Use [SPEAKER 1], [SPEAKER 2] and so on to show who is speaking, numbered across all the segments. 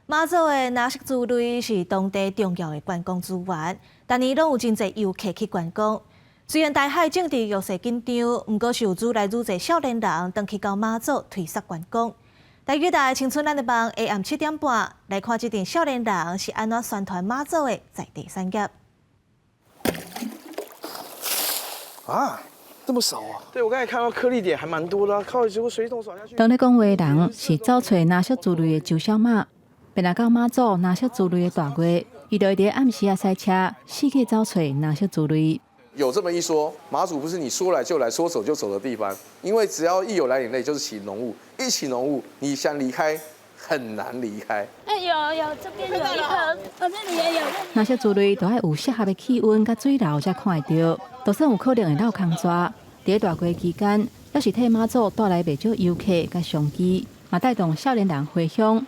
[SPEAKER 1] 马祖的哪些之类是当地重要的观光资源，但年拢有真侪游客去观光。虽然大海政治局势紧张，不过是有愈来愈侪少年人登去到马祖推沙观光。台语台青春咱的帮下暗7点半来看这阵少年人是安怎宣传马祖的在地产业。
[SPEAKER 2] 啊，这么少啊！对，我刚才看到颗粒点还蛮多的，靠，结果水桶扫下去。
[SPEAKER 3] 当咧讲话的人是走找哪些族类的周小马，便来到马祖哪些族类的大月，伊就会伫暗时赛车，四处走找哪些族类。
[SPEAKER 4] 有这么一说，马祖不是你说来就来、说走就走的地方，因为只要一有来点累，就是起浓雾，一起浓雾，你想离开很难离开。
[SPEAKER 5] 有，这边有一盒，这里也有。
[SPEAKER 3] 哪些族类都要有适合的气温甲水流才看得到，就算有可能会落空抓。伫大月期间，也是替马祖带来袂少游客甲商机，嘛带动少年人回乡。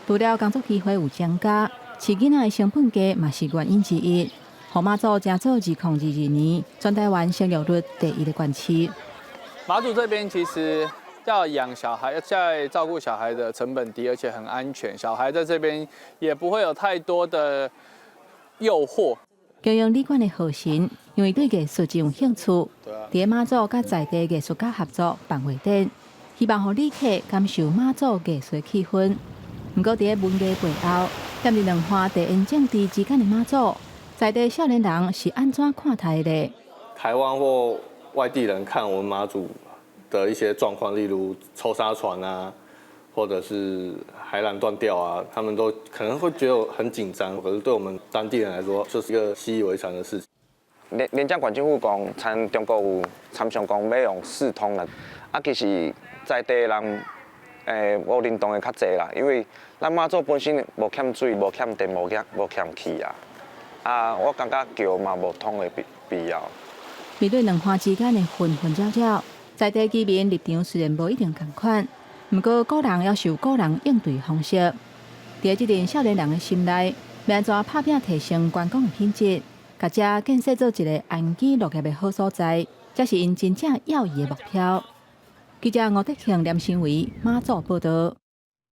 [SPEAKER 3] 除了工作机会有增加，饲囡仔的成本价嘛是原因之一。互马祖成做2022年全台湾生育率第1的县市。
[SPEAKER 6] 马祖这边其实要养小孩、在照顾小孩的成本低，而且很安全。小孩在这边也不会有太多的诱惑。
[SPEAKER 3] 经营旅馆的何行，因为对艺术真有兴趣，伫马祖甲在地艺术家合作办活展，希望互旅客感受马祖艺术气氛。不过伫文艺背后，踮伫两岸地缘政治之间的马祖。在地少年人是安怎看待的？
[SPEAKER 7] 台湾或外地人看我们马祖的一些状况，例如抽沙船啊，或者是海缆断掉啊，他们都可能会觉得很紧张。可是对我们当地人来说，就是一个习以为常的事情。
[SPEAKER 8] 连江县政府讲，中国有参详讲要用4通啦，其实在地人无认同的较济啦，因为咱马祖本身无欠水、无欠电、无欠气啊。我感觉桥嘛无通的必要。
[SPEAKER 3] 面对两岸之间的纷纷扰扰，在地居民立场虽然无一定同款，不过个人要有个人应对方式。在这阵少年人的心内，要安怎拍拼提升观光的品质，甲遮建设做一个安居乐业的好所在，才是因真正要义的目标。记者吴德庆、连新维马祖报道。